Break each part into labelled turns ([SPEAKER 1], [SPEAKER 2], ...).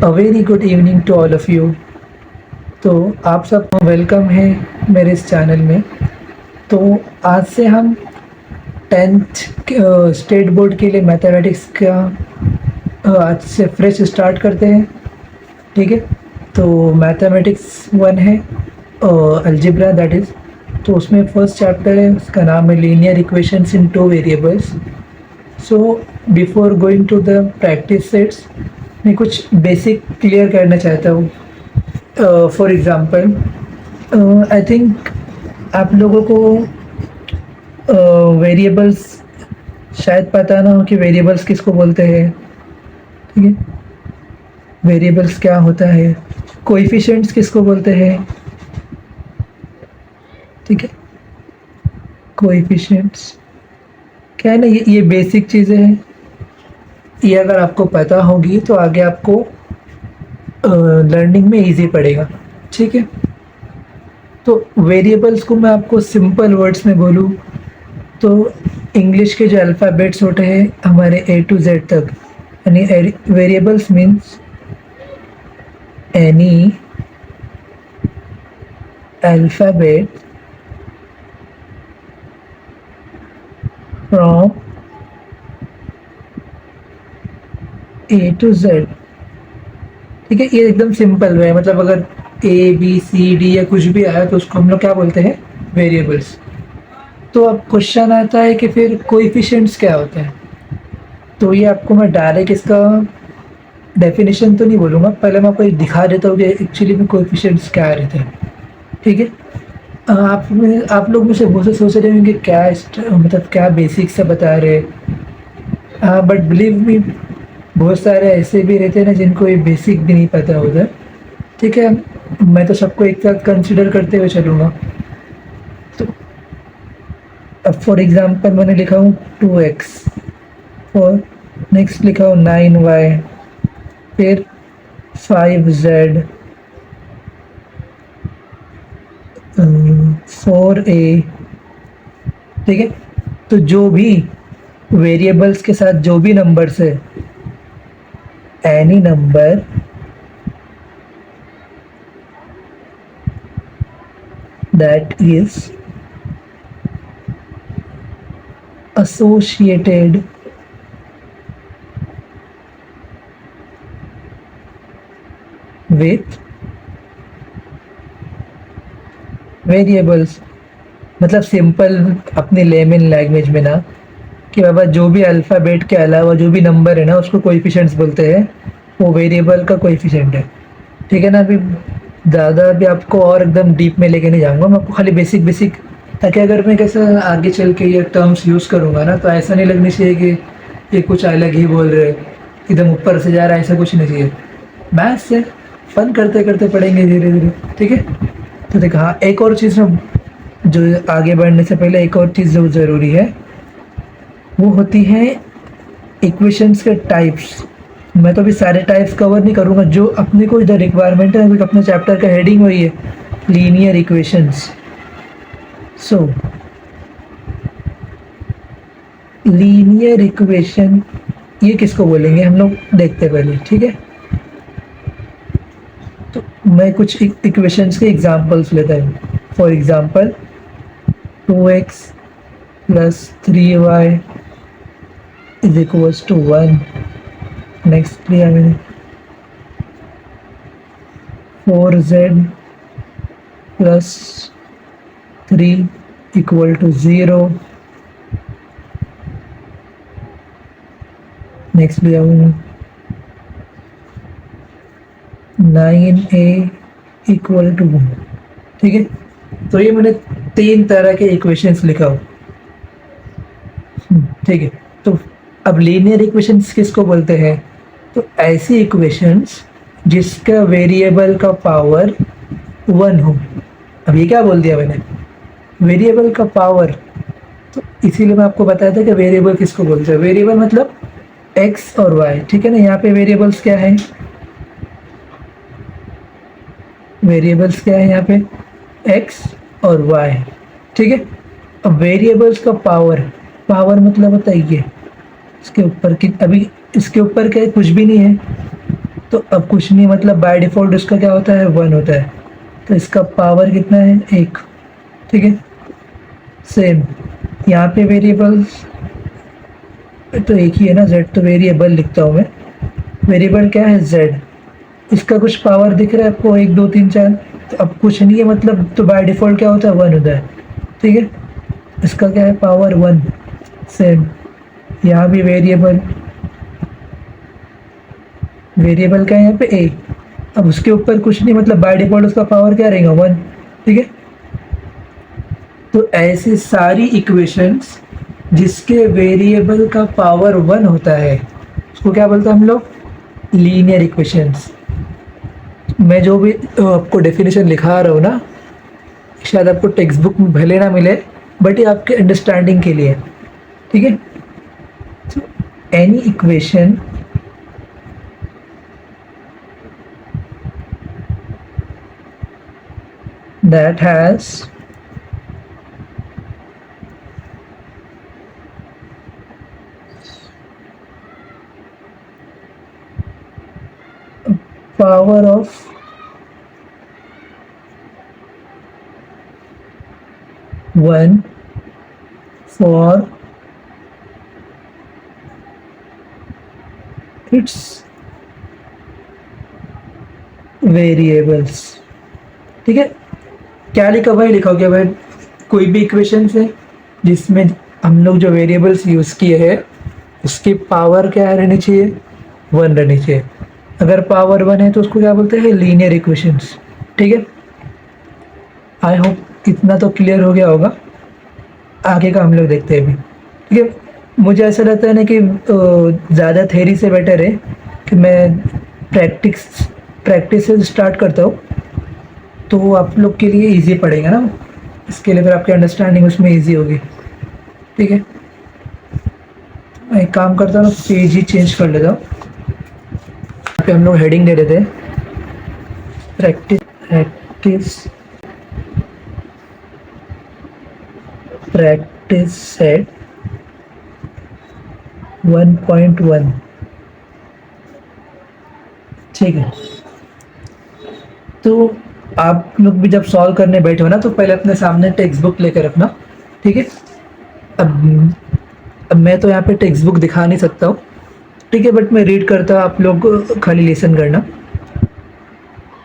[SPEAKER 1] A very good evening to all of you. तो आप सबको वेलकम है मेरे इस चैनल में। तो आज से हम 10th स्टेट बोर्ड के लिए मैथमेटिक्स का आज से फ्रेश स्टार्ट करते हैं। ठीक है, तो मैथमेटिक्स 1 है अलजेब्रा दैट इज़। तो उसमें फर्स्ट चैप्टर है, उसका नाम है linear equations in two variables. So before going to the practice sets, मैं कुछ बेसिक क्लियर करना चाहता हूँ। फॉर एग्ज़ाम्पल, आई थिंक आप लोगों को वेरिएबल्स शायद पता ना हो कि वेरिएबल्स किसको बोलते हैं। ठीक है, वेरिएबल्स क्या होता है, कोएफिशिएंट्स किसको बोलते हैं। ठीक है, कोएफिशिएंट्स क्या है ना, ये बेसिक चीज़ें हैं। ये अगर आपको पता होगी तो आगे आपको लर्निंग में इजी पड़ेगा। ठीक है, तो वेरिएबल्स को मैं आपको सिंपल वर्ड्स में बोलूँ तो इंग्लिश के जो अल्फ़ाबेट्स होते हैं हमारे A to Z तक, यानी variables means any alphabet from A to Z। ठीक है, ये एकदम सिंपल है। मतलब अगर A B C D या कुछ भी आया तो उसको हम लोग क्या बोलते हैं, वेरिएबल्स। तो अब क्वेश्चन आता है कि फिर कोएफिशिएंट्स क्या होते हैं। तो ये आपको मैं डायरेक्ट इसका डेफिनेशन तो नहीं बोलूँगा, पहले मैं आपको दिखा देता हूँ कि एक्चुअली में कोएफिशिएंट्स क्या रहते हैं। ठीक है, आप लोग मुझसे बहुत से सोच रहे होंगे क्या मतलब क्या बेसिक से बता रहे हैं। बट बिलीव मी, बहुत सारे ऐसे भी रहते हैं ना जिनको ये बेसिक भी नहीं पता होता। ठीक है, मैं तो सबको एक साथ कंसिडर करते हुए चलूँगा। तो अब फॉर एग्ज़ाम्पल मैंने लिखा हूँ 2x, और नेक्स्ट लिखा हूँ 9y, फिर 5z, 4a। ठीक है, तो जो भी वेरिएबल्स के साथ जो भी नंबर्स है, any number that is associated with variables। मतलब सिंपल अपनी लेमन लैंग्वेज में ना, कि बाबा जो भी अल्फ़ाबेट के अलावा जो भी नंबर है ना उसको कोएफिशिएंट्स बोलते हैं, वो वेरिएबल का कोएफिशिएंट है। ठीक है ना, अभी ज़्यादा अभी आपको और एकदम डीप में लेके नहीं जाऊँगा, मैं आपको खाली बेसिक बेसिक, ताकि अगर मैं कैसे आगे चल के ये टर्म्स यूज़ करूँगा ना तो ऐसा नहीं लगनी चाहिए कि ये कुछ अलग ही बोल रहे, एकदम ऊपर से जा रहा है, ऐसा कुछ नहीं चाहिए। मैथ्स से फन करते करते पढ़ेंगे धीरे धीरे। ठीक है, तो देखा, हाँ एक और चीज़ ना, जो आगे बढ़ने से पहले एक और चीज़ जो ज़रूरी है वो होती है इक्वेशंस के टाइप्स। मैं तो अभी सारे टाइप्स कवर नहीं करूँगा, जो अपने को इधर रिक्वायरमेंट है, अपने चैप्टर का हेडिंग वही है, लीनियर इक्वेशंस। सो लीनियर इक्वेशन ये किसको बोलेंगे हम लोग देखते पहले। ठीक है, तो मैं कुछ इक्वेशंस के एग्जांपल्स लेता हूँ। For example 2x plus 3y is equals to 1। Next लिया मैंने 4z plus 3 equal to 0। Next लिया हूँ 9a इक्वल टू 1। ठीक है, तो ये मैंने 3 तरह के इक्वेशंस लिखा हो। ठीक है, तो अब लीनियर इक्वेशंस किसको बोलते हैं, तो ऐसी इक्वेशंस जिसका वेरिएबल का पावर 1 हो। अब ये क्या बोल दिया मैंने, वेरिएबल का पावर। तो इसीलिए मैं आपको बताया था कि वेरिएबल किसको बोलते हैं। वेरिएबल मतलब x और y। ठीक है ना, यहाँ पे वेरिएबल्स क्या है, वेरिएबल्स क्या है यहाँ पे, x और y। ठीक है, अब वेरिएबल्स का पावर, पावर मतलब होता है ये, इसके ऊपर की, अभी इसके ऊपर क्या है, कुछ भी नहीं है, तो अब कुछ नहीं, मतलब बाय डिफ़ॉल्ट उसका क्या होता है, 1 होता है। तो इसका पावर कितना है, 1। ठीक है, सेम यहाँ पे वेरिएबल्स तो एक ही है ना, z, तो वेरिएबल लिखता हूँ मैं। वेरिएबल क्या है, z। इसका कुछ पावर दिख रहा है आपको, 1 2 3 4। तो अब कुछ नहीं है, मतलब तो बाय डिफ़ॉल्ट क्या होता है, 1 होता है। ठीक है, इसका क्या है, पावर 1। सेम यहाँ भी वेरिएबल, वेरिएबल क्या है यहाँ पे, a। अब उसके ऊपर कुछ नहीं, मतलब बाय डिफ़ॉल्ट उसका पावर क्या रहेगा, 1। ठीक है, तो ऐसी सारी इक्वेशंस जिसके वेरिएबल का पावर 1 होता है उसको क्या बोलते हैं हम लोग, लीनियर इक्वेशंस। मैं जो भी आपको डेफिनेशन लिखा रहा हूँ ना, शायद आपको टेक्स्ट बुक में भले ना मिले, बट ये आपके अंडरस्टैंडिंग के लिए। ठीक है, तो any equation that has power of one for its variables. ठीक है, क्या लिखा भाई, लिखा क्या भाई, कोई भी इक्वेशन है जिसमें हम लोग जो वेरिएबल्स यूज़ किए हैं उसकी पावर क्या रहनी चाहिए, 1 रहनी चाहिए। अगर पावर 1 है तो उसको क्या बोलते हैं, लीनियर इक्वेशंस। ठीक है, आई होप इतना तो क्लियर हो गया होगा। आगे का हम लोग देखते हैं अभी। ठीक है, मुझे ऐसा लगता है ना कि ज़्यादा थ्योरी से बेटर है कि मैं प्रैक्टिस से स्टार्ट करता हूँ, तो आप लोग के लिए इजी पड़ेगा ना, इसके लिए फिर आपकी अंडरस्टैंडिंग उसमें इजी होगी। ठीक है, मैं एक काम करता हूँ, पेज ही चेंज कर लेता हूँ। यहाँ पे हम लोग हेडिंग दे देते हैं, प्रैक्टिस सेट 1.1। ठीक है, तो आप लोग भी जब सॉल्व करने बैठे हो ना, तो पहले अपने सामने टेक्स्ट बुक लेकर रखना। ठीक है, अब मैं तो यहाँ पे टेक्स्ट बुक दिखा नहीं सकता हूँ। ठीक है, बट मैं रीड करता हूँ, आप लोग खाली लिसन करना।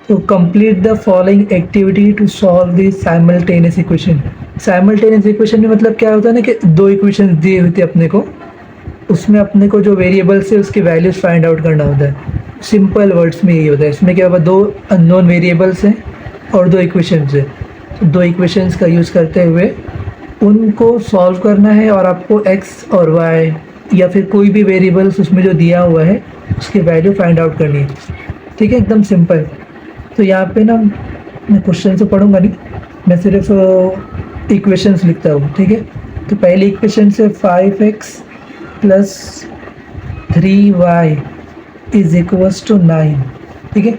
[SPEAKER 1] तो complete the following activity to solve the simultaneous equation. Simultaneous equation में मतलब क्या होता है ना कि दो इक्वेशन दी हुई थी अपने को, उसमें अपने को जो वेरिएबल्स है उसकी वैल्यूज फाइंड आउट करना होता है। सिंपल वर्ड्स में यही होता है। इसमें क्या होगा, दो अननोन वेरिएबल्स हैं और दो इक्वेशंस है। तो दो इक्वेशंस का यूज़ करते हुए उनको सॉल्व करना है, और आपको एक्स और वाई या फिर कोई भी वेरिएबल्स उसमें जो दिया हुआ है उसकी वैल्यू फाइंड आउट करनी है। ठीक है, एकदम सिंपल। तो यहाँ पे ना मैं क्वेश्चन से पढ़ूंगा नहीं, मैं सिर्फ इक्वेशंस लिखता हूँ। ठीक है, तो पहली इक्वेशन से 5x plus 3y is equals to 9। ठीक है,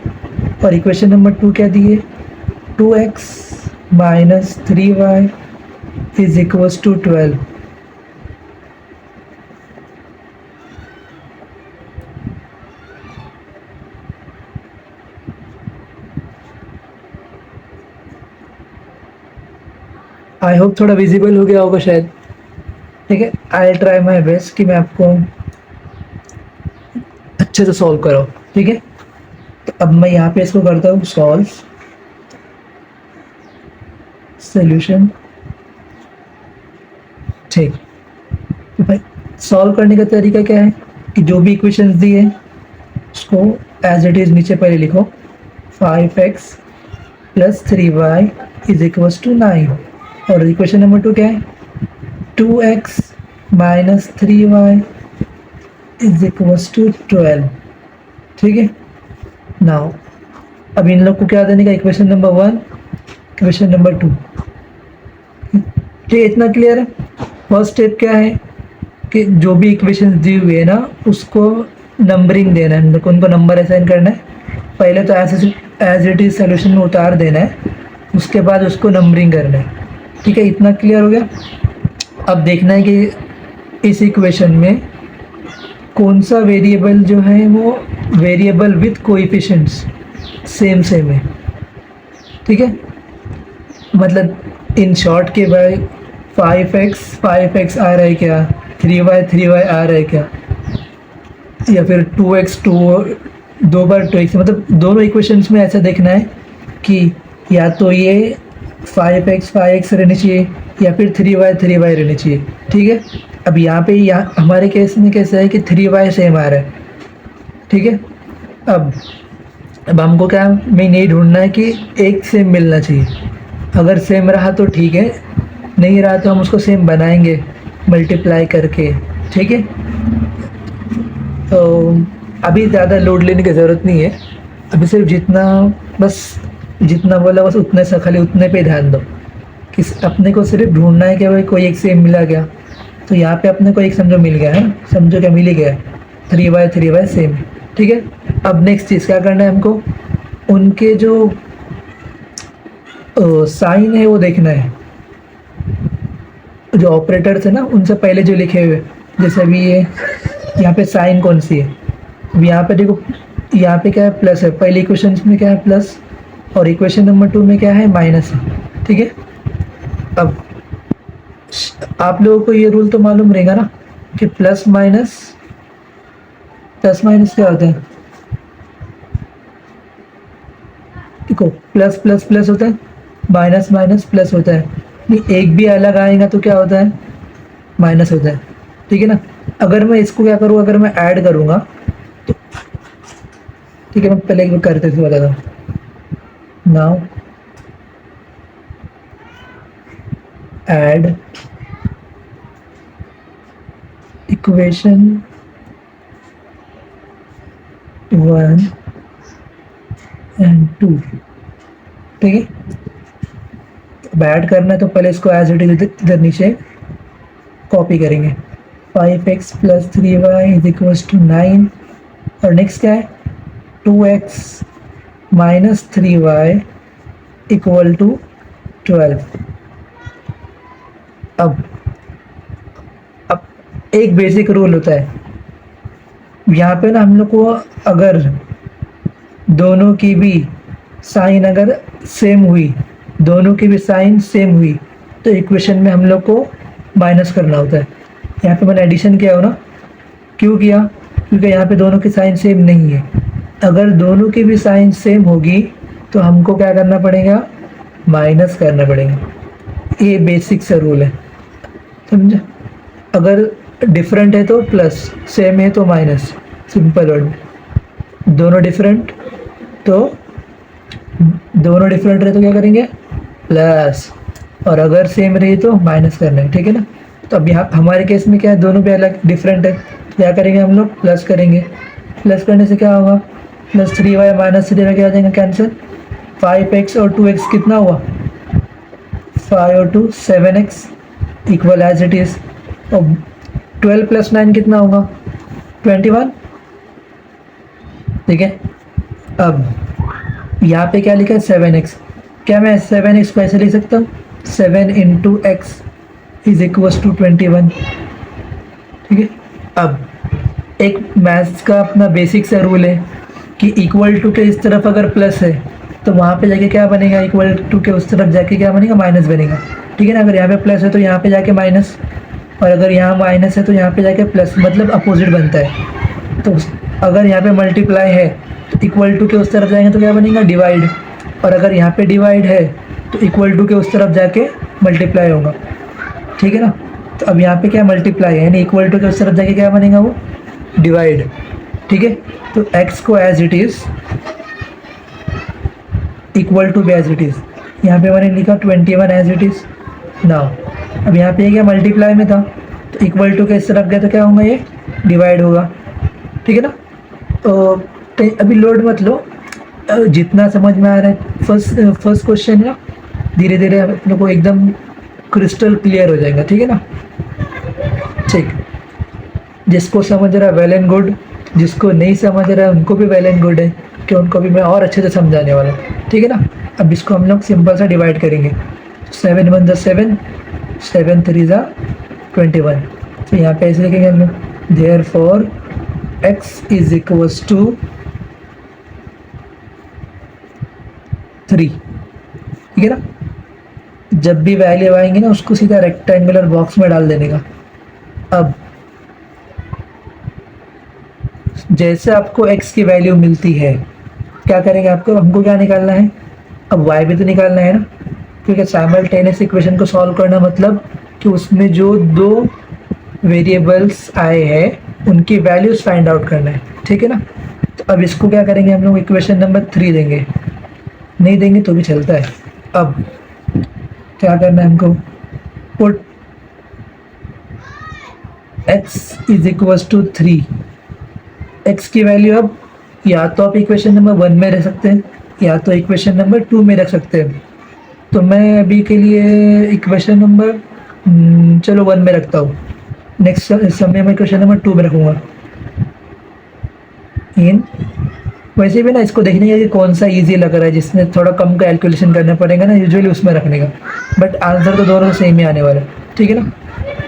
[SPEAKER 1] और इक्वेशन नंबर 2 क्या दी है, 2x minus 3y is equals to 12। I hope थोड़ा विजिबल हो गया होगा शायद। ठीक है, आई ट्राई माई बेस्ट कि मैं आपको अच्छे से सॉल्व कराऊँ। ठीक है, तो अब मैं यहाँ पे इसको करता हूँ सॉल्व सॉल्यूशन। ठीक, तो भाई सॉल्व करने का तरीका क्या है कि जो भी इक्वेशंस दी है उसको एज इट इज़ नीचे पहले लिखो, 5x plus 3y is equals to 9। और इक्वेशन नंबर 2 क्या है, 2x minus 3y is equals to 12। ठीक है, नाउ अब इन लोग को क्या देने का, इक्वेशन नंबर 1, इक्वेशन नंबर 2। ठीक, इतना क्लियर है। फर्स्ट स्टेप क्या है कि जो भी इक्वेशन दी हुई है ना उसको नंबरिंग देना है, मतलब उनको नंबर असाइन करना है। पहले तो एज इट इज़ सोल्यूशन में उतार देना है, उसके बाद उसको नंबरिंग करना है। ठीक है, इतना क्लियर हो गया। अब देखना है कि इस इक्वेशन में कौन सा वेरिएबल जो है वो variable with coefficients same same है, ठीक है। मतलब इन शॉर्ट के भाई 5x आ रहा है क्या, 3y आ रहा है क्या, या फिर 2x 2 बार 2x, मतलब दोनों इक्वेशंस में ऐसा देखना है कि या तो ये 5x रहनी चाहिए या फिर 3y रहनी चाहिए, ठीक है। अब यहाँ पे यहाँ हमारे केस में कैसा है कि 3y सेम आ रहा है, ठीक है। अब हमको क्या मेन ये ढूंढना है कि एक सेम मिलना चाहिए। अगर सेम रहा तो ठीक है, नहीं रहा तो हम उसको सेम बनाएंगे मल्टीप्लाई करके, ठीक है। तो अभी ज़्यादा लोड लेने की ज़रूरत नहीं है, अभी सिर्फ जितना बोला बस उतने से खाली उतने पे ध्यान दो कि अपने को सिर्फ ढूंढना है कि भाई कोई एक सेम मिला गया, तो यहाँ पे अपने को एक समझो मिल गया है ना, समझो क्या मिल ही गया, 3y सेम, ठीक है। अब नेक्स्ट चीज़ क्या करना है हमको, उनके जो साइन है वो देखना है, जो ऑपरेटर्स है ना उनसे पहले जो लिखे हुए, जैसे अभी ये यहाँ पे साइन कौन सी है, अब यहाँ पे देखो यहाँ पे क्या है प्लस है, पहले इक्वेशन में क्या है प्लस, और इक्वेशन नंबर 2 में क्या है माइनस है, ठीक है। अब आप लोगों को ये रूल तो मालूम रहेगा ना कि प्लस माइनस क्या होता है, देखो प्लस प्लस प्लस होता है, माइनस माइनस प्लस होता है, नहीं एक भी अलग आएगा तो क्या होता है माइनस होता है, ठीक है ना। अगर मैं इसको क्या करूँ, अगर मैं ऐड करूँगा तो ठीक है, मैं पहले एक बार करते थे बताता हूँ। नाउ ऐड इक्वेशन 1 and 2, ठीक है। अब ऐड करना है तो पहले इसको एज इट इज इधर नीचे कॉपी करेंगे, 5x + 3y = 9, और नेक्स्ट क्या है 2x - 3y = 12। अब एक बेसिक रूल होता है यहाँ पे ना, हम लोग को अगर दोनों की भी साइन अगर सेम हुई, दोनों की भी साइन सेम हुई तो इक्वेशन में हम लोग को माइनस करना होता है। यहाँ पे मैंने एडिशन किया हो ना, क्यों किया, क्योंकि यहाँ पे दोनों की साइन सेम नहीं है। अगर दोनों की भी साइन सेम होगी तो हमको क्या करना पड़ेगा, माइनस करना पड़ेगा। ये बेसिक सा रूल है, समझा। अगर डिफरेंट है तो प्लस, सेम है तो माइनस, सिंपल वर्ड। दोनों डिफरेंट रहे तो क्या करेंगे प्लस, और अगर सेम रही तो माइनस करना है, ठीक है ना। तो अब यहाँ हमारे केस में क्या है, दोनों पे अलग डिफरेंट है, क्या करेंगे हम लोग प्लस करेंगे। प्लस करने से क्या होगा, +3y - 3y क्या आ जाएगा कैंसिल, 5x और 2x कितना हुआ 5 और 2 7x equal as it is, और 12 + 9 कितना होगा 21, ठीक है। अब यहाँ पे क्या लिखा है 7x, क्या मैं 7x को ऐसे लिख सकता हूँ 7 × x = 21, ठीक है। अब एक मैथ्स का अपना बेसिक सा रूल है कि इक्वल टू के इस तरफ अगर प्लस है तो वहाँ पे जाके क्या बनेगा, इक्वल टू के उस तरफ जाके क्या बनेगा माइनस बनेगा, ठीक है ना। अगर यहाँ पे प्लस है तो यहाँ पे जाके माइनस, और अगर यहाँ माइनस है तो यहाँ पे जाके प्लस, मतलब अपोजिट बनता है। तो अगर यहाँ पे मल्टीप्लाई है तो इक्वल टू के उस तरफ जाएंगे तो क्या बनेगा डिवाइड, और अगर यहाँ पे डिवाइड है तो इक्वल टू के उस तरफ जाके मल्टीप्लाई होगा, ठीक है ना। तो अब यहाँ पे क्या मल्टीप्लाई है, यानी इक्वल टू के उस तरफ जाके क्या बनेगा वो डिवाइड, ठीक है। तो x को as it is equal to as it is, यहाँ पे मैंने लिखा 21 एज इट इज़ नाउ। अब यहाँ पे क्या मल्टीप्लाई में था तो इक्वल टू के इस तरफ गया तो क्या होगा ये डिवाइड होगा, ठीक है ना। तो अभी लोड मत लो, जितना समझ में आ रहा है फर्स्ट क्वेश्चन ना, धीरे धीरे अपने को एकदम क्रिस्टल क्लियर हो जाएगा, ठीक है ना। ठीक, जिसको समझ रहा है वेल एंड गुड, जिसको नहीं समझ रहा है उनको भी वेल एंड गुड है कि उनको भी मैं और अच्छे से समझाने वाला हूँ, ठीक है ना। अब इसको हम लोग सिंपल सा डिवाइड करेंगे, 7 × 1 = 7, 7 × 3 = 21। तो यहाँ पे ऐसे लिखेंगे हम लोग therefore x is equals to 3, ठीक है ना। जब भी वैल्यू आएंगी ना उसको सीधा रेक्टेंगुलर बॉक्स में डाल देने का। अब जैसे आपको x की वैल्यू मिलती है क्या करेंगे, आपको हमको क्या निकालना है, अब y भी तो निकालना है ना, क्योंकि साइमल्टेनियस इक्वेशन को सॉल्व करना मतलब कि उसमें जो दो वेरिएबल्स आए हैं उनकी वैल्यूज फाइंड आउट करना है, ठीक है ना। तो अब इसको क्या करेंगे, हम लोग इक्वेशन नंबर 3 देंगे, नहीं देंगे तो भी चलता है। अब क्या करना है हमको, put x is equals to 3। x की वैल्यू अब या तो आप इक्वेशन नंबर 1 में रख सकते हैं या तो इक्वेशन नंबर 2 में रख सकते हैं। तो मैं अभी के लिए इक्वेशन नंबर चलो 1 में रखता हूँ, नेक्स्ट समय में इक्वेशन नंबर 2 में रखूँगा। इन वैसे भी ना इसको देखने का कि कौन सा इजी लग रहा है, जिसमें थोड़ा कम कैलकुलेशन करना पड़ेगा ना यूजुअली उसमें रखने का, बट आंसर तो दोनों सेम ही आने वाला है, ठीक है ना।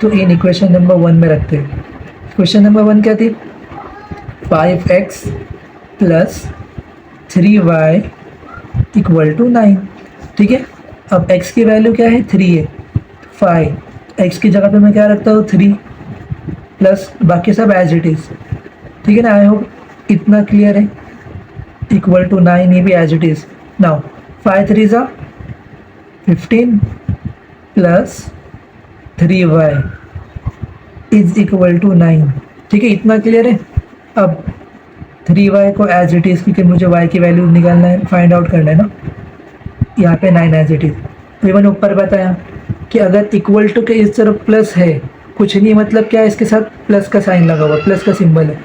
[SPEAKER 1] तो इन इक्वेशन नंबर 1 में रखते हैं। क्वेश्चन नंबर 1 क्या थी, 5x plus 3y equal to 9, ठीक है। अब x की वैल्यू क्या है, 3 है, 5 x की जगह पे मैं क्या रखता हूँ 3 प्लस बाकी सब एज इट इज़, ठीक है ना। आई होप इतना क्लियर है। इक्वल टू 9 ये भी एज इट इज़। नाउ 5 3 ज़ा 15 plus 3y is equal to 9, ठीक है, इतना क्लियर है। अब 3y को एज इट इज़, क्योंकि मुझे y की वैल्यू निकालना है, फाइंड आउट करना है ना, यहाँ पे 9 एज इट इज़। तो मैंने ऊपर बताया कि अगर इक्वल टू के इस तरफ प्लस है, कुछ नहीं मतलब क्या है, इसके साथ प्लस का साइन लगा हुआ, प्लस का सिंबल है।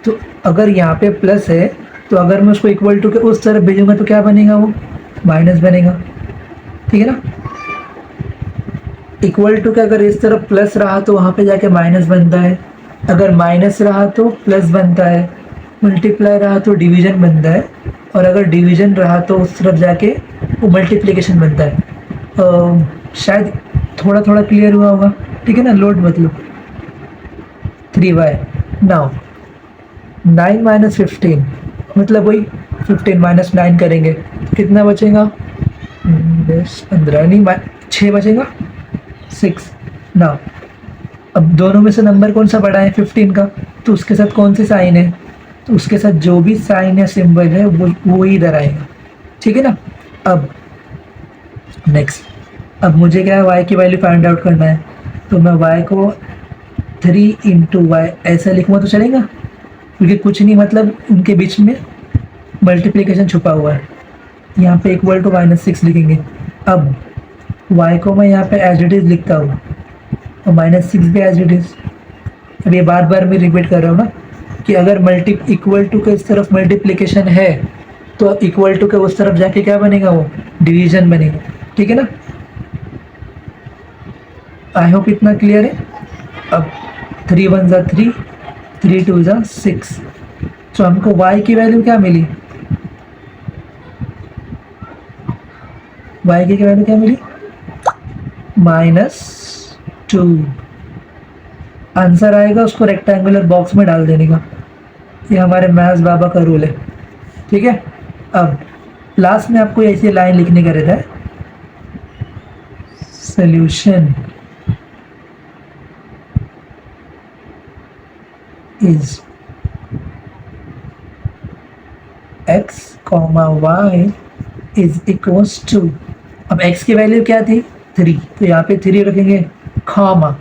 [SPEAKER 1] तो अगर यहाँ पे प्लस है तो अगर मैं उसको इक्वल टू के उस तरफ भेजूँगा तो क्या बनेगा, वो माइनस बनेगा, ठीक है ना। इक्वल टू के अगर इस तरफ प्लस रहा तो वहाँ पे जाके माइनस बनता है, अगर माइनस रहा तो प्लस बनता है, मल्टीप्लाई रहा तो डिवीजन बनता है, और अगर डिवीजन रहा तो उस तरफ जाके वो मल्टीप्लिकेशन बनता है। शायद थोड़ा थोड़ा क्लियर हुआ होगा, ठीक है ना। लोड मतलब 3y। नाउ 9 माइनस 15 मतलब वही 15 माइनस 9 करेंगे तो कितना बचेगा, 15 नहीं 6 बचेगा, 6। नाउ अब दोनों में से नंबर कौन सा बड़ा है, 15 का, तो उसके साथ कौन सी साइन है, तो उसके साथ जो भी साइन या सिंबल है वो ही इधर आएगा, ठीक है ना। अब नेक्स्ट, अब मुझे क्या है, y की वैल्यू फाइंड आउट करना है, तो मैं y को 3 इंटू वाई ऐसा लिखूँगा तो चलेगा, क्योंकि कुछ नहीं मतलब उनके बीच में मल्टीप्लिकेशन छुपा हुआ है। यहाँ पे इक्वल टू -6 लिखेंगे। अब y को मैं यहाँ पे एज इट इज़ लिखता हूँ और -6 भी एज इट इज़। अब ये बार बार मैं रिपीट कर रहा हूँ ना कि अगर इक्वल टू के इस तरफ मल्टीप्लिकेशन है तो इक्वल टू के उस तरफ जाके क्या बनेगा, वो डिवीजन बनेगा, ठीक है ना। आई होप इतना क्लियर है। अब 3 1 ज़ा 3, 3 2 ज़ा 6, तो हमको y की वैल्यू क्या मिली, y की वैल्यू क्या मिली, -2। आंसर आएगा उसको रेक्टेंगुलर बॉक्स में डाल देने का, ये हमारे मैथ्स बाबा का रूल है, ठीक है। अब लास्ट में आपको ऐसी लाइन लिखने का रहता है, solution is x, y is equals to, अब x की वैल्यू क्या थी 3, तो यहाँ पे 3 रखेंगे, कॉमा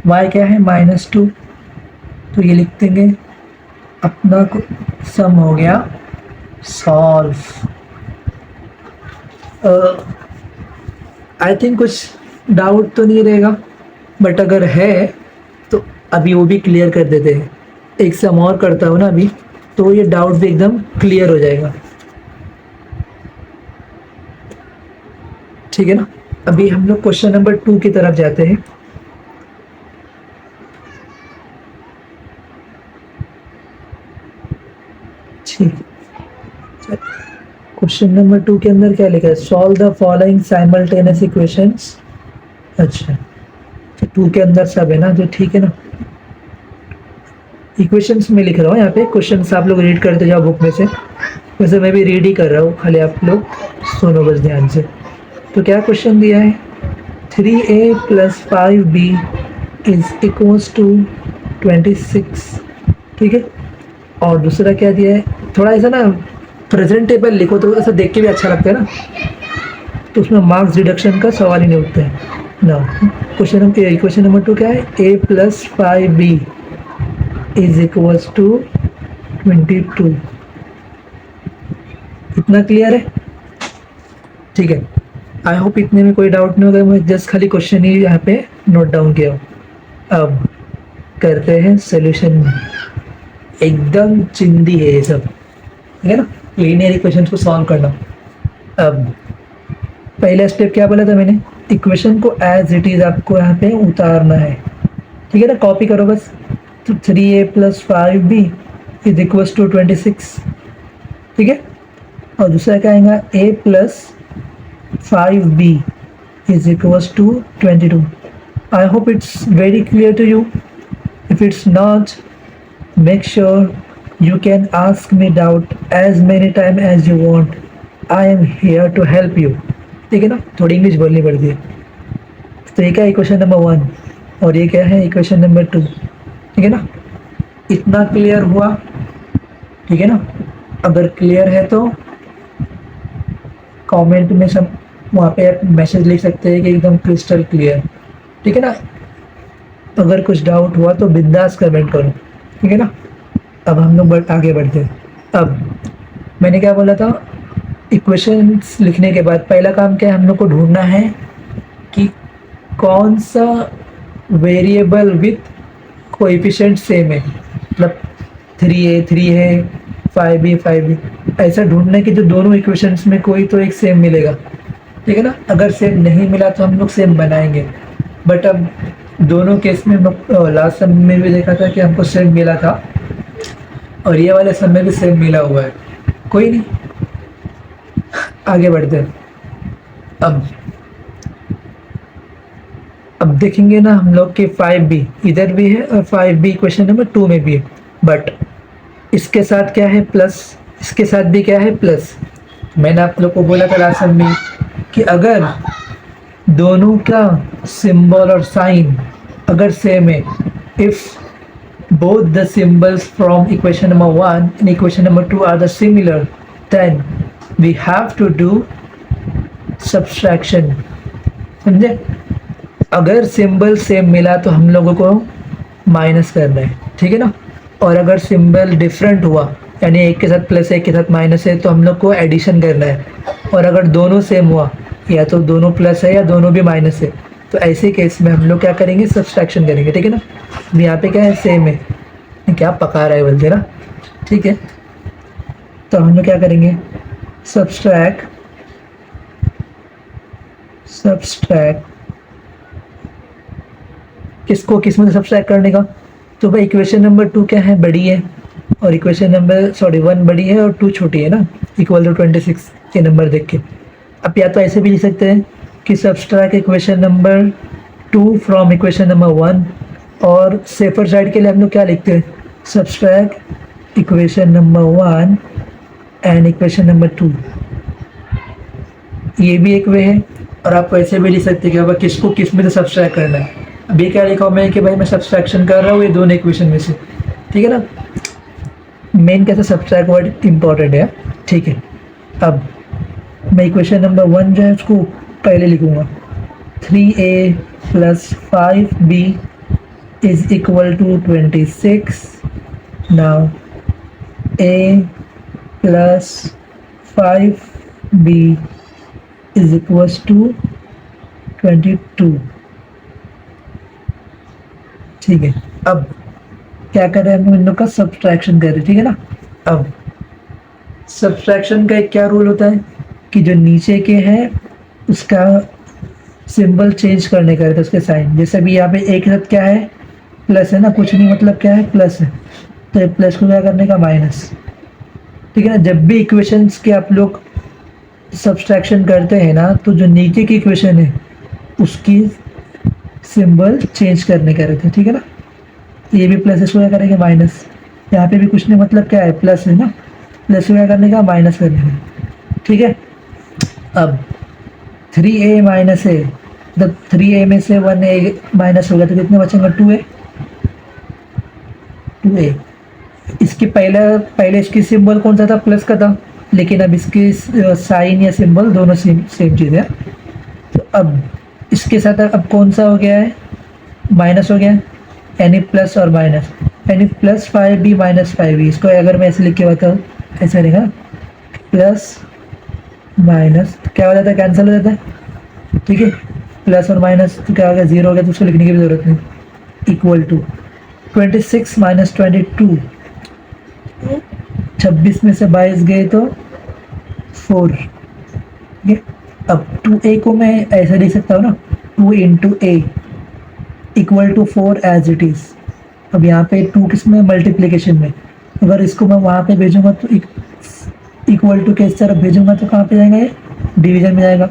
[SPEAKER 1] y क्या है -2, तो ये लिख देंगे, अपना सम हो गया सॉल्व। आई थिंक कुछ डाउट तो नहीं रहेगा, बट अगर है तो अभी वो भी क्लियर कर देते हैं। एक सम और करता हूँ ना अभी, तो ये डाउट भी एकदम क्लियर हो जाएगा, ठीक है ना। अभी हम लोग क्वेश्चन नंबर 2 की तरफ जाते हैं। ठीक, क्वेश्चन नंबर 2 के अंदर क्या लिखा है, solve the following simultaneous equations. अच्छा, तो 2 के अंदर सब है ना, तो ठीक है ना। इक्वेशंस में लिख रहा हूँ यहाँ पे, क्वेश्चंस आप लोग रीड करते जाओ बुक में से, वैसे मैं भी रीड ही कर रहा हूँ, खाली आप लोग सुनो बस ध्यान से। तो क्या क्वेश्चन दिया है, 3a + 5b = 26, ठीक है। और दूसरा क्या दिया है, थोड़ा ऐसा ना प्रेजेंटेबल लिखो तो ऐसा देख के भी अच्छा लगता है ना, तो उसमें मार्क्स डिडक्शन का सवाल ही नहीं उठता है ना। क्वेश्चन नंबर 2 क्या है, a + 5b = 22। इतना क्लियर है, ठीक है। आई होप इतने में कोई डाउट नहीं होगा, मैं जस्ट खाली क्वेश्चन ही यहाँ पे नोट डाउन किया हूँ। अब करते हैं सोल्यूशन, एकदम चिंदी है ये सब, ठीक है ना, लीनियर इक्वेशन को सॉल्व करना। अब पहला स्टेप क्या बोला था मैंने, इक्वेशन को एज इट इज़ आपको यहाँ पे उतारना है, ठीक है ना, कॉपी करो बस। तो 3a + 5b = 26, ठीक है। और दूसरा क्या आएगा, a + 5b = 22। I hope it's very clear to you. If it's not, make sure you can ask me doubt as many times as you want. I am here to help you. ठीक है ना, थोड़ी English बोलनी पड़ती है। तो ये क्या है, इक्वेशन नंबर 1, और ये क्या है, इक्वेशन नंबर 2, ठीक है ना। इतना क्लियर हुआ, ठीक है ना। अगर क्लियर है तो कमेंट में सब वहाँ पे आप मैसेज लिख सकते हैं कि एकदम क्रिस्टल क्लियर, ठीक है ना। अगर कुछ डाउट हुआ तो बिंदास कमेंट करो, ठीक है ना। अब हम लोग आगे बढ़ते हैं। अब मैंने क्या बोला था, इक्वेशंस लिखने के बाद पहला काम क्या है, हम लोग को ढूंढना है कि कौन सा वेरिएबल विथ कोएफिशिएंट सेम है, मतलब 3a 3 है, 5b 5b, ऐसा ढूंढने की जो दोनों इक्वेशंस में कोई तो एक सेम मिलेगा, ठीक है ना। अगर सेम नहीं मिला तो हम लोग सेम बनाएंगे, बट अब दोनों केस में हम लोग लास्ट सम में भी देखा था कि हमको सेम मिला था, और ये वाले सम में भी सेम मिला हुआ है। कोई नहीं, आगे बढ़ते हैं। अब देखेंगे ना हम लोग कि 5b इधर भी है और 5b क्वेश्चन नंबर 2 में भी है, बट इसके साथ क्या है प्लस, इसके साथ भी क्या है प्लस। मैंने आप लोग को बोला था लास्ट सम में कि अगर दोनों का सिंबल और साइन अगर सेम है, if both the symbols from equation number 1 and equation number 2 are the similar, then we have to do subtraction, समझे। अगर सिंबल सेम मिला तो हम लोगों को माइनस करना है, ठीक है ना। और अगर सिंबल डिफरेंट हुआ, यानी एक के साथ प्लस है एक के साथ माइनस है, तो हम लोग को एडिशन करना है। और अगर दोनों सेम हुआ, या तो दोनों प्लस है या दोनों भी माइनस है, तो ऐसे केस में हम लोग क्या करेंगे, सब्सट्रैक्शन करेंगे, ठीक है ना। यहाँ पे क्या है, सेम है, क्या पका रहा है बोलते ना, ठीक है। तो हम लोग क्या करेंगे, सब्सट्रैक्ट किसको किस में से सब्सट्रैक्ट करने का। तो भाई इक्वेशन नंबर 2 क्या है, बड़ी है, और इक्वेशन नंबर 1 बड़ी है और 2 छोटी है ना, = 26 के नंबर देख के। अब या तो ऐसे भी लिख सकते हैं कि subtract equation number 2 from equation number 1, और सेफर साइड के लिए हम लोग क्या लिखते हैं, subtract equation number 1 and equation number 2। ये भी एक वे है। और आप ऐसे भी लिख सकते हैं कि भाई किसको किस में से सब्सट्रैक्ट करना है। अभी क्या लिखा हूँ मैं कि भाई मैं सब्सट्रैक्शन कर रहा हूँ ये दोनों इक्वेशन में से, ठीक है ना। मेन कैसे सब्सट्रैक्ट वर्ड इम्पॉर्टेंट है, ठीक है। अब मैं इक्वेशन नंबर 1 जो है उसको पहले लिखूँगा, 3a + 5b = 26। Now a + 5b = 22, ठीक है। अब क्या कर रहे हैं हम इन लोग का सब्सट्रैक्शन कर रहे हैं, ठीक है ना। अब सब्सट्रैक्शन का एक क्या रूल होता है कि जो नीचे के हैं उसका सिंबल चेंज करने का रहता है, उसके साइन। जैसे भी यहाँ पे एक के साथ क्या है, प्लस है ना, कुछ नहीं मतलब क्या है, प्लस है, तो ये प्लस को क्या करने का, माइनस, ठीक है ना। जब भी इक्वेशंस के आप लोग सब्सट्रैक्शन करते हैं ना, तो जो नीचे की इक्वेशन है उसकी सिंबल चेंज करने का रहता है, ठीक है ना। ये भी प्लस इसको क्या करेंगे माइनस, यहाँ पे भी कुछ नहीं, मतलब क्या है प्लस है ना, प्लस को क्या करने का माइनस करने का। ठीक है, अब 3a माइनस ए, मतलब 3a में से 1a माइनस हो गया तो कितने बचेंगे 2a, 2a। इसके पहले पहले इसकी सिंबल कौन सा था, प्लस का था, लेकिन अब इसकी साइन या सिंबल दोनों सेम सेम चीज़ है। तो अब इसके साथ अब कौन सा हो गया है, माइनस हो गया है, यानी प्लस और माइनस, यानी प्लस 5b माइनस 5b। इसको अगर मैं ऐसे लिख के बताऊँ, ऐसा रहेगा प्लस माइनस, तो क्या हो जाता है, कैंसिल हो जाता है। ठीक है, प्लस और माइनस तो क्या हो गया, जीरो हो गया, तो उसको लिखने की भी जरूरत नहीं। इक्वल टू 26 माइनस 22, 26 में से 22 गए तो 4। ठीक है, अब 2a को मैं ऐसा लिख सकता हूँ ना, 2 into a equal to 4 as it is. अब यहाँ पे 2 किस में, मल्टीप्लिकेशन में, अगर इसको मैं वहाँ पे भेजूंगा तो इक्वल टू के इस तरफ भेजूंगा तो कहाँ पे जाएगा, ये डिवीजन में जाएगा।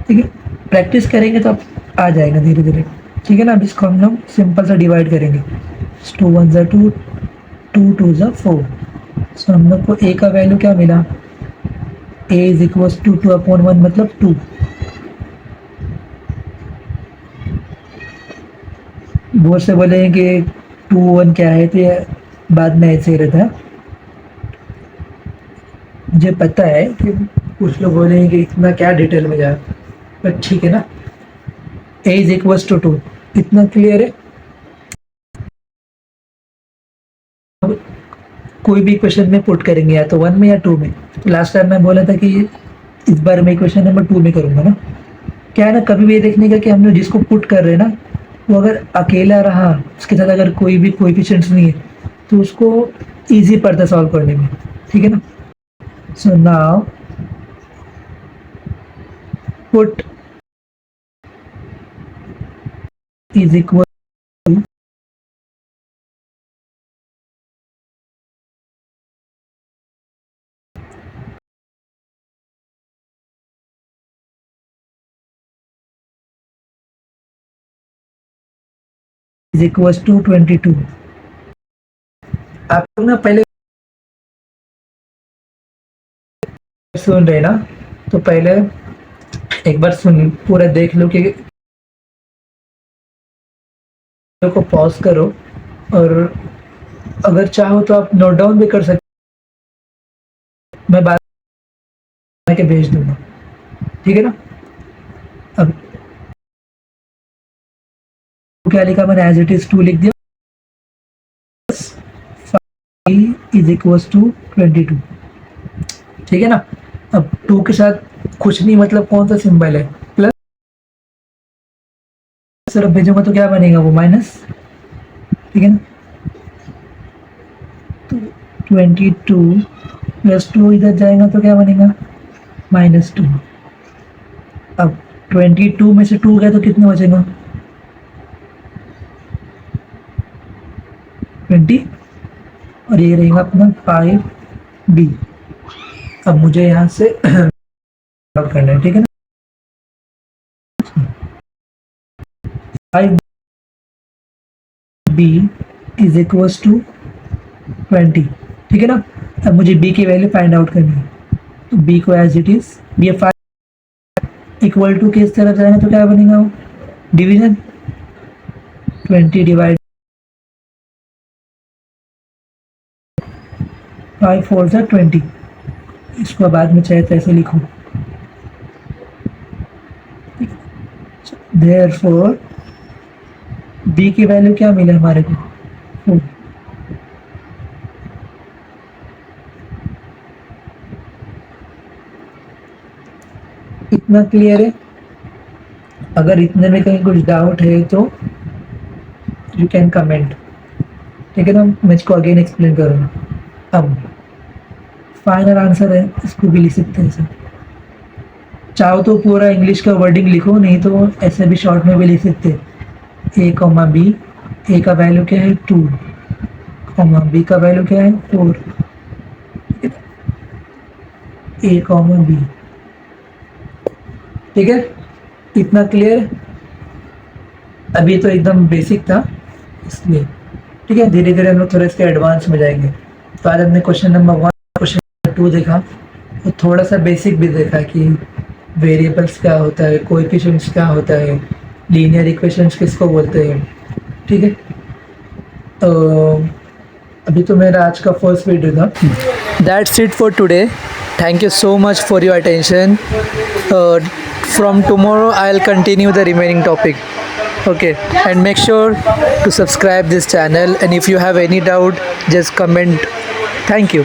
[SPEAKER 1] ठीक है, प्रैक्टिस करेंगे तो अब आ जाएगा धीरे धीरे। ठीक है ना, अब इसको हम लोग सिंपल सा डिवाइड करेंगे, 2 1 ज़ा 2, 2 2 ज़ा 4। सो हम लोग को a का वैल्यू क्या मिला, a इज इक्वल टू 2/1 मतलब 2। बहुत से बोलेंगे कि 2 1 क्या है, तो ये बाद में ऐसे ही रहता है। मुझे पता है कि कुछ लोग बोलेंगे कि इतना क्या डिटेल में जाए, बट ठीक है ना, a इज इक्वल टू 2, इतना क्लियर है। अब कोई भी क्वेश्चन में पुट करेंगे या तो 1 में या 2 में। तो लास्ट टाइम मैं बोला था कि इस बार मैं क्वेश्चन नंबर 2 में करूँगा ना। क्या है ना, कभी भी ये देखने का कि हम लोग जिसको पुट कर रहे हैं ना, वो अगर अकेला रहा, उसके साथ अगर कोई भी कोएफिशिएंट्स नहीं है, तो उसको ईजी पड़ता है सॉल्व करने में। ठीक है ना, so now put is equal is equal to 22। आप लोग ना पहले सुन रहे ना, तो पहले एक बार सुन पूरा देख लो कि को पॉज करो, और अगर चाहो तो आप नोट डाउन भी कर सकते, मैं बाद में के भेज दूंगा। ठीक है ना, अब क्या लिखा मैंने, एज इट इज 2 लिख दिया, इज इक्वल टू 22। ठीक है ना, अब 2 के साथ कुछ नहीं, मतलब कौन सा सिंबल है, प्लस, सिर्फ भेजूंगा तो क्या बनेगा, वो माइनस। ठीक है ना, तो 22 प्लस 2 इधर जाएगा तो क्या बनेगा, -2। अब 22 में से 2 गया तो कितने बचेगा, 20, और ये रहेगा अपना 5b। अब मुझे यहाँ से आउट करना है। ठीक है ना, 5b इज इक्वल टू 20। ठीक है ना, अब मुझे b की वैल्यू फाइंड आउट करनी है, तो b को एज इट इज, ये 5 इक्वल टू के इस तरफ जाएगा तो क्या बनेगा, वो डिवीजन, 20 डिवाइड 5 4 ज़ा 20। इसको बाद में चाहे तो ऐसे लिखो, देयरफॉर b की वैल्यू क्या मिला हमारे को, 4। इतना क्लियर है। अगर इतने में कहीं कुछ डाउट है तो यू कैन कमेंट। ठीक है ना, मैं इसको अगेन एक्सप्लेन करूँगा। अब फाइनल आंसर है, इसको भी लिख सकते हैं सर, चाहो तो पूरा इंग्लिश का वर्डिंग लिखो, नहीं तो ऐसे भी शॉर्ट में भी लिख सकते हैं, a कॉमा बी, ए का वैल्यू क्या है 2, कॉमा बी का वैल्यू क्या है 4, a कॉमा बी। ठीक है, इतना क्लियर। अभी तो एकदम बेसिक था इसलिए। ठीक है, धीरे धीरे हम लोग थोड़ा इसके एडवांस में जाएंगे। तो आज हमने क्वेश्चन नंबर 1, क्वेश्चन नंबर 2 देखा, और थोड़ा सा बेसिक भी देखा कि वेरिएबल्स क्या होता है, कोएफिशिएंट्स क्या होता है, लीनियर इक्वेशंस किसको बोलते हैं। ठीक है, तो अभी तो मेरा आज का फर्स्ट वीडियो था। That's it for today. Thank you so much for your attention. From tomorrow I will continue the remaining topic. Okay, and make sure to subscribe this channel, and if you have any doubt just comment. Thank you.